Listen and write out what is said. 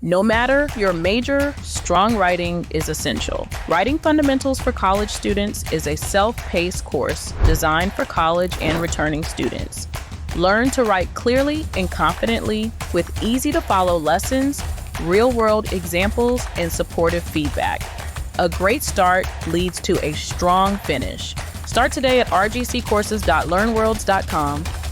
No matter your major, strong writing is essential. Writing Fundamentals for College Students is a self-paced course designed for college and returning students. Learn to write clearly and confidently with easy-to-follow lessons, real-world examples, and supportive feedback. A great start leads to a strong finish. Start today at rgccourses.learnworlds.com